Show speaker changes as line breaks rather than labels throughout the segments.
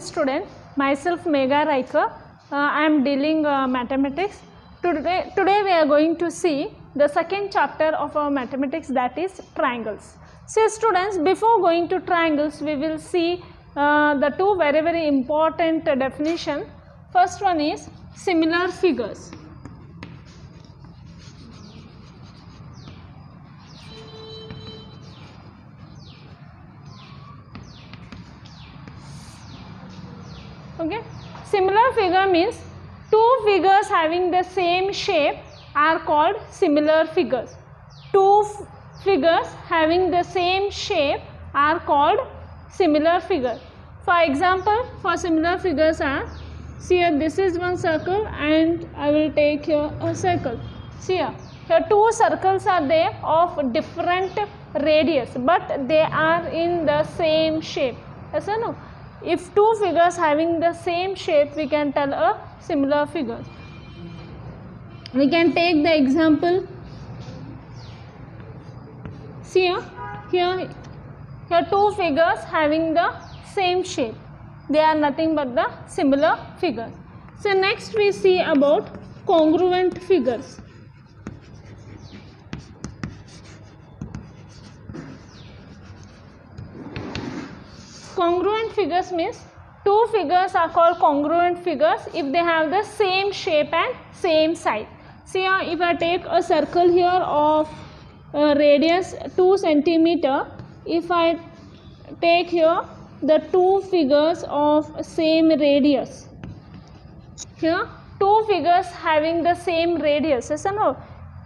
student, myself Megha Raikar. I am dealing mathematics. Today we are going to see the second chapter of our mathematics, that is triangles. See students, before going to triangles we will see the two very important definition. First one is similar figures. Okay, similar figure means two figures having the same shape are called similar figures. Two figures having the same shape are called similar figure. For example, for similar figures are, see here, this is one circle and I will take here a circle. See here two circles are there of different radius, but they are in the same shape. Yes or no? If two figures having the same shape, we can tell a similar figure. We can take the example. See here two figures having the same shape. They are nothing but the similar figures. So next we see about congruent figures. Congruent figures means two figures are called congruent figures if they have the same shape and same size. See here, if I take a circle here of radius 2 centimeter, if I take here the two figures of same radius, here two figures having the same radius, yes or no?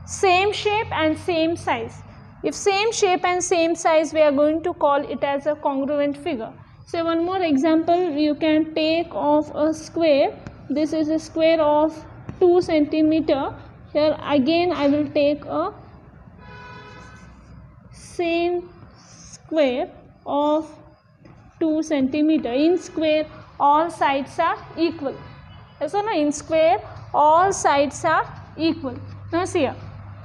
Same shape and same size. If same shape and same size, we are going to call it as a congruent figure. So one more example you can take of a square. This is a square of 2 centimeter. Here again I will take a same square of 2 centimeter. In square all sides are equal. Yes or no? In square all sides are equal. Now see here,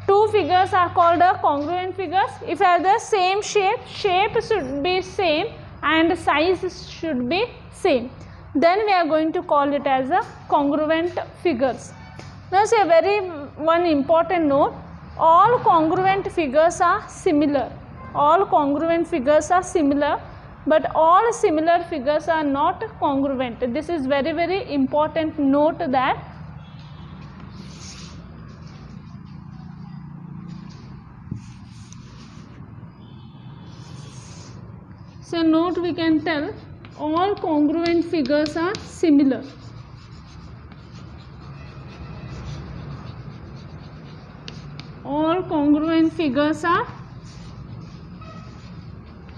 two figures are called a congruent figures if have the same shape. Shape should be same and size should be same. Then we are going to call it as a congruent figures. Now see a one important note, all congruent figures are similar. All congruent figures are similar, but all similar figures are not congruent. This is very important note that so note we can tell all congruent figures are similar. All congruent figures are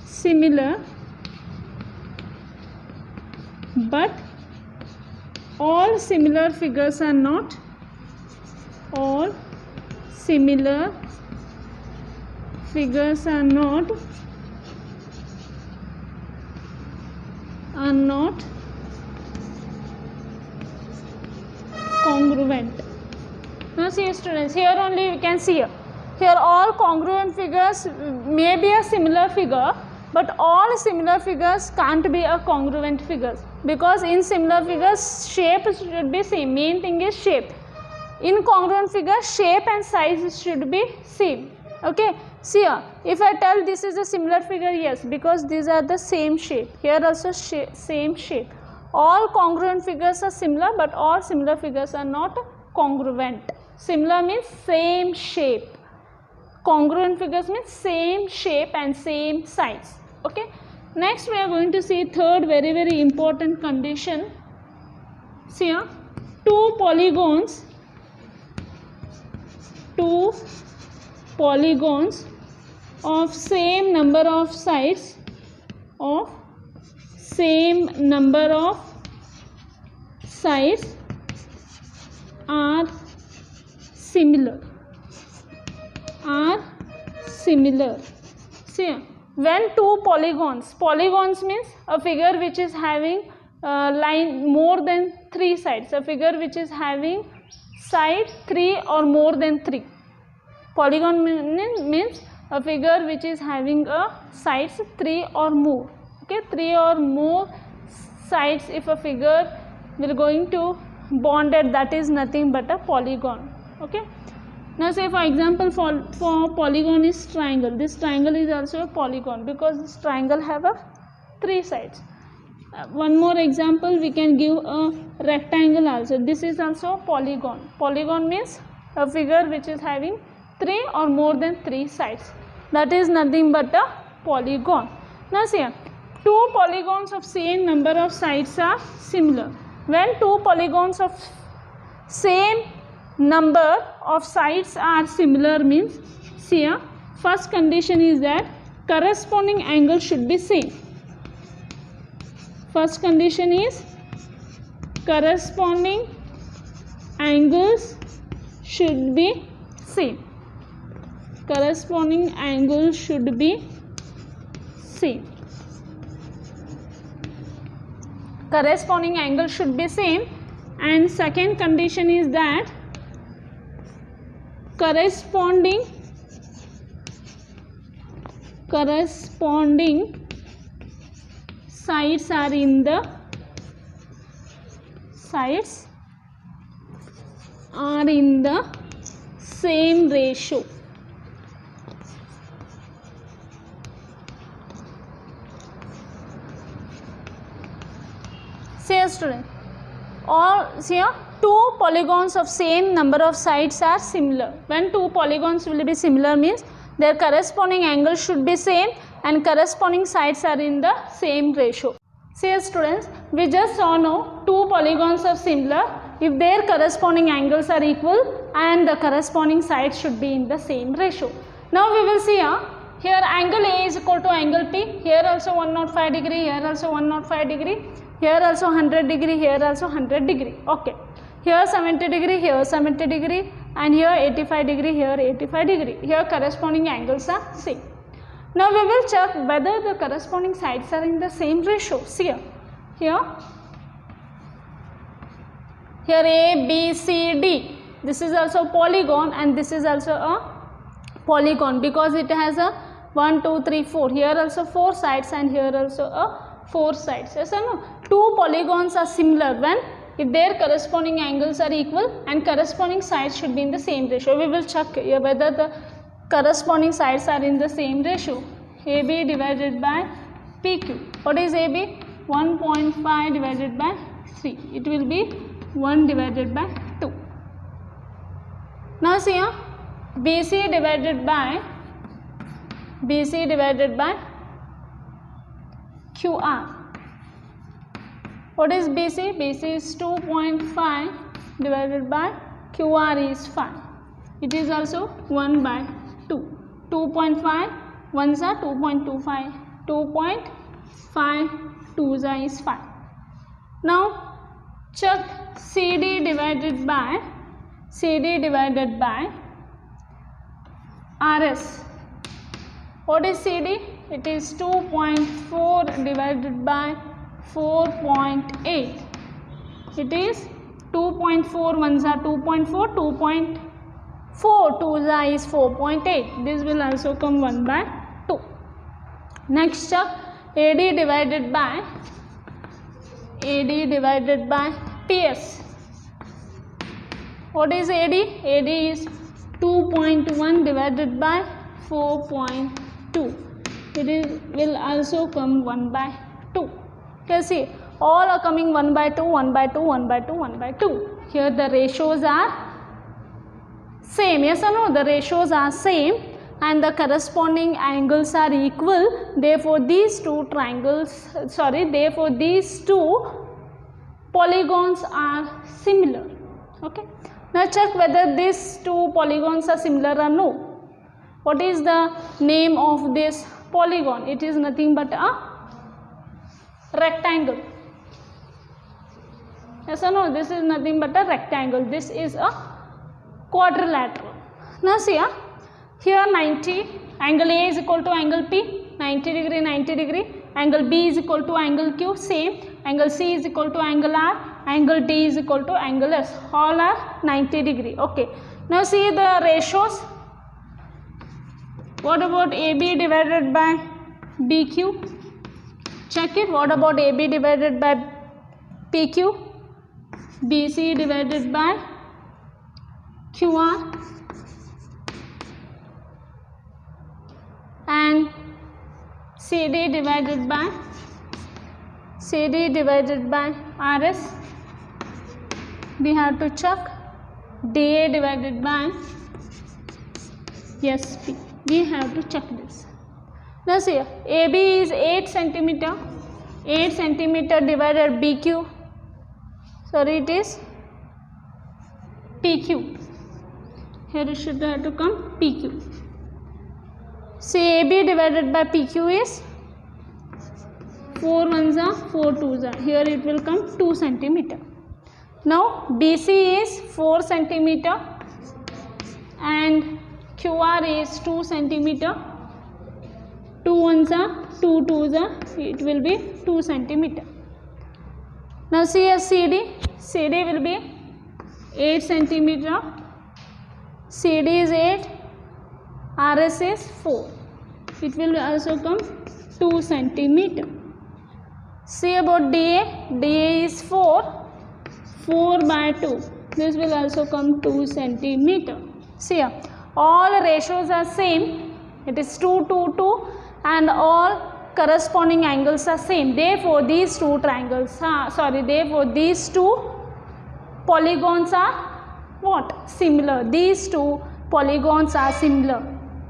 similar, but all similar figures are not. All similar figures are not congruent. Now see students, here only we can see here all congruent figures may be a similar figure, but all similar figures can't be a congruent figures, because in similar figures shape should be same. Main thing is shape. In congruent figures shape and size should be same. Okay, see here, if I tell this is a similar figure, yes, because these are the same shape. Here also same shape. All congruent figures are similar, but all similar figures are not congruent. Similar means same shape. Congruent figures means same shape and same size. Okay, next we are going to see third very important condition. See here, two polygons of same number of sides are similar. See, when two polygons means a figure which is having line more than 3 sides, a figure which is having side 3 or more than 3. Polygon means a figure which is having a sides 3 or more. Okay, 3 or more sides if a figure will going to bonded, that is nothing but a polygon. Okay, now say for example for polygon is triangle. This triangle is also a polygon because this triangle have a 3 sides. One more example we can give a rectangle also. This is also a polygon. Polygon means a figure which is having 3 or more than 3 sides, that is nothing but a polygon. Now see, 2 polygons of same number of sides are similar. When 2 polygons of same number of sides are similar means, see, first condition is that corresponding angle should be same. First condition is corresponding angles should be same. Corresponding angle should be same. Corresponding angle should be same. And second condition is that corresponding sides are in the same ratio. See student, all here 2 polygons of same number of sides are similar. When 2 polygons will be similar means their corresponding angle should be same and corresponding sides are in the same ratio. See students, we just saw now 2 polygons are similar if their corresponding angles are equal and the corresponding sides should be in the same ratio. Now we will see here angle A is equal to angle P, here also 105 degree, here also 105 degree, here also 100 degree, here also 100 degree. Okay, here 70 degree, here 70 degree, and here 85 degree, here 85 degree. Here corresponding angles are same. Now we will check whether the corresponding sides are in the same ratio. See here A, B, C, D. This is also polygon and this is also a polygon because it has a 1, 2, 3, 4. Here also 4 sides and here also a 4 sides. Yes or no? 2 polygons are similar when if their corresponding angles are equal and corresponding sides should be in the same ratio. We will check whether the corresponding sides are in the same ratio. AB divided by PQ. What is AB? 1.5 divided by 3. It will be 1 divided by 2. Now see here, BC divided by QR. What is BC? BC is 2.5 divided by QR is 5. It is also 1 by 2. 2.5 ones are 2.25. 2.5 twos are is 5. Now check CD divided by RS. What is CD? It is 2.4 divided by 4.8. It is 2.4 ones are 2.4, 2.4 twos are is 4.8. This will also come 1 by 2. Next check AD divided by PS. What is AD? AD is 2.1 divided by 4.2. It will also come 1 by 2. Okay, see, all are coming 1 by 2, 1 by 2, 1 by 2, 1 by 2. Here the ratios are same. Yes or no? The ratios are same and the corresponding angles are equal. Therefore, these two polygons are similar. Okay. Now check whether these 2 polygons are similar or no. What is the name of this polygon? It is nothing but a rectangle. Yes or no? This is nothing but a rectangle. This is a quadrilateral. Now see here 90, angle A is equal to angle P, 90 degree, 90 degree. Angle B is equal to angle Q, same. Angle C is equal to angle R, angle D is equal to angle S. All are 90 degree. Okay. Now see the ratios. What about AB divided by BQ? Check it. What about AB divided by PQ, BC divided by QR, and CD divided by RS. We have to check DA divided by SP. We have to check this. Now see, AB is 8 centimeter. 8 centimeter divided BQ. Sorry, it is PQ. Here it should have to come PQ. See, AB divided by PQ is 4 ones are 4 twos are. Here it will come 2 centimeter. Now BC is 4 centimeter and QR is 2 centimeter. 2 ones are 2 twos are. It will be 2 centimeter. Now see a CD. CD will be 8 centimeter. CD is 8. RS is 4. It will also come 2 centimeter. See about DA. DA is 4. 4 by 2. This will also come 2 centimeter. See here, all ratios are same. It is 2, 2, 2, and all corresponding angles are same. Therefore, these two triangles therefore these two polygons are what? Similar. These two polygons are similar.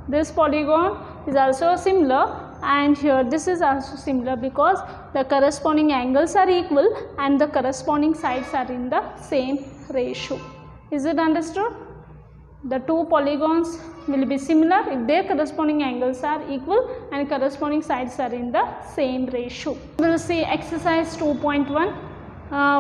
This polygon is also similar, and here this is also similar because the corresponding angles are equal and the corresponding sides are in the same ratio. Is it understood? The two polygons will be similar if their corresponding angles are equal and corresponding sides are in the same ratio. We will see exercise 2.1.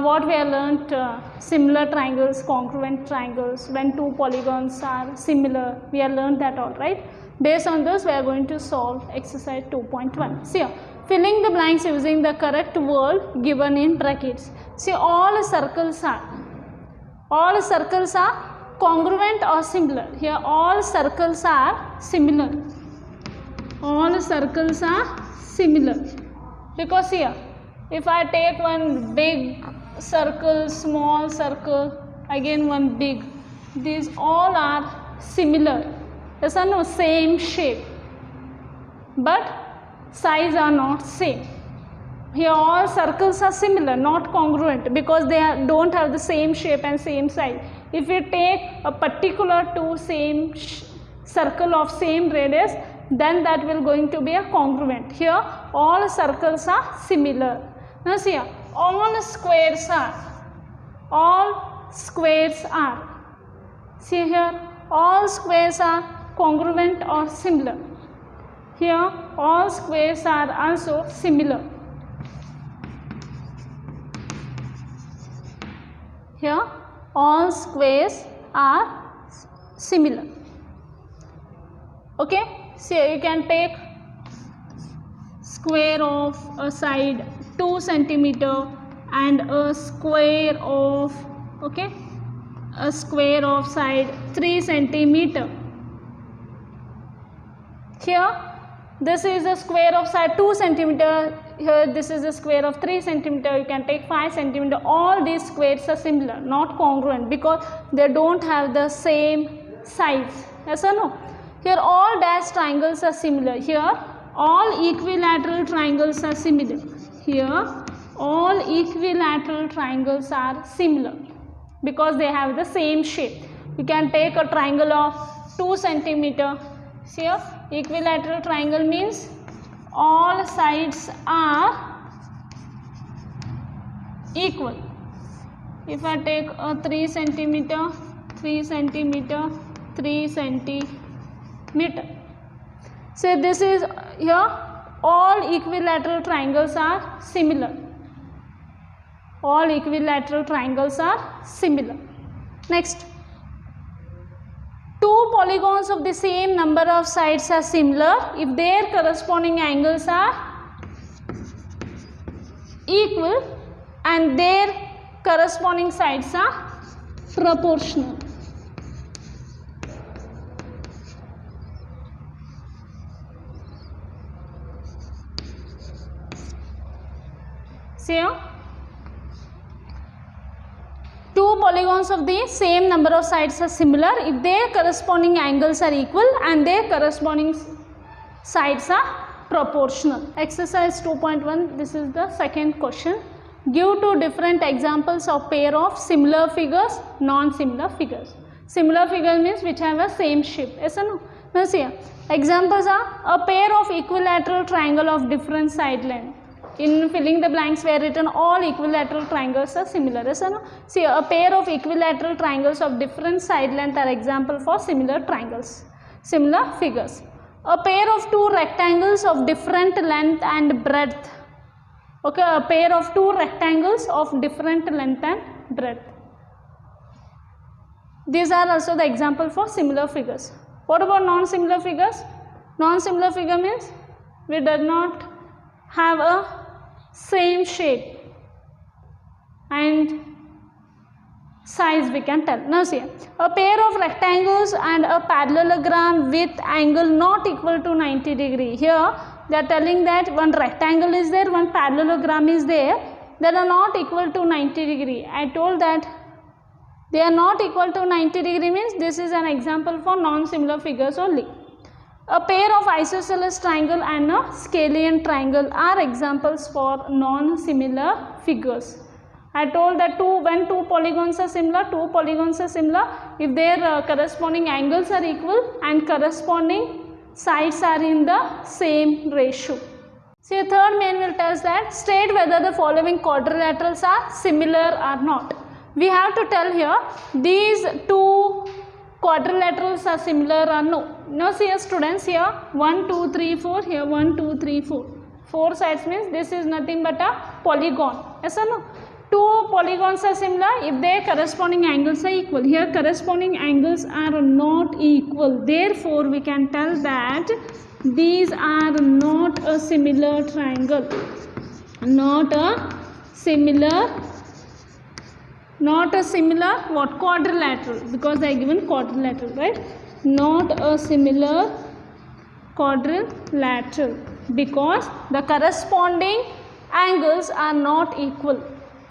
What we have learnt, similar triangles, congruent triangles, when two polygons are similar, we have learnt that all, right? Based on this, we are going to solve exercise 2.1. See here, filling the blanks using the correct word given in brackets. See, all circles are congruent or similar. Here all circles are similar. All circles are similar. Because here, if I take one big circle, small circle, again one big, these all are similar. Yes or no? Same shape. But size are not same. Here all circles are similar, not congruent, because they don't have the same shape and same size. If you take a particular two same circle of same radius, then that will going to be a congruent. Here all circles are similar. Now see here, all squares are. See here, all squares are congruent or similar. Here all squares are also similar. Here all squares are similar. Okay, so you can take square of a side 2 centimeter and a square of side 3 centimeter. Here this is a square of side 2 centimeter. Here this is a square of 3 centimeter. You can take 5 centimeter. All these squares are similar, not congruent, because they don't have the same size. Yes or no? Here all dashed triangles are similar. Here all equilateral triangles are similar. Here all equilateral triangles are similar because they have the same shape. You can take a triangle of 2 centimeter. See here, equilateral triangle means all sides are equal. If I take a 3 centimeter, 3 centimeter, 3 centimeter. So this is here all equilateral triangles are similar. All equilateral triangles are similar. Next, two polygons of the same number of sides are similar if their corresponding angles are equal and their corresponding sides are proportional. See here, polygons of the same number of sides are similar if their corresponding angles are equal and their corresponding sides are proportional. Exercise 2.1, this is the second question. Give two different examples of pair of similar figures, non-similar figures. Similar figure means which have a same shape. Yes or no? Now see here. Examples are a pair of equilateral triangle of different side length. In filling the blanks were written all equilateral triangles are similar. Yes or no? See, a pair of equilateral triangles of different side length are example for similar triangles, similar figures. A pair of two rectangles of different length and breadth. Okay, a pair of two rectangles of different length and breadth. These are also the example for similar figures. What about non-similar figures? Non-similar figure means we do not have a same shape and size we can tell. Now see, a pair of rectangles and a parallelogram with angle not equal to 90 degree. Here they are telling that one rectangle is there, one parallelogram is there, they are not equal to 90 degree. I told that they are not equal to 90 degree means this is an example for non-similar figures only. A pair of isosceles triangle and a scalene triangle are examples for non-similar figures. I told that when two polygons are similar, if their corresponding angles are equal and corresponding sides are in the same ratio. See, the third main will tell us that state whether the following quadrilaterals are similar or not. We have to tell here these two quadrilaterals are similar or no. Now see students, here 1, 2, 3, 4, here 1, 2, 3, 4. 4 sides means this is nothing but a polygon. Yes or no? Two polygons are similar if their corresponding angles are equal. Here corresponding angles are not equal. Therefore, we can tell that these are not a similar triangle. Not a similar what? Quadrilateral, because they are given quadrilateral, right? Not a similar quadrilateral because the corresponding angles are not equal.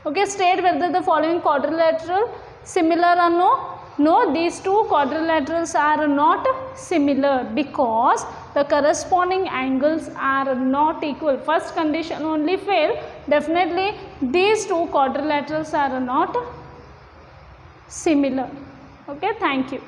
Okay, state whether the following quadrilateral similar or no. No, these two quadrilaterals are not similar because the corresponding angles are not equal. First condition only fail. Definitely these two quadrilaterals are not similar. Okay, thank you.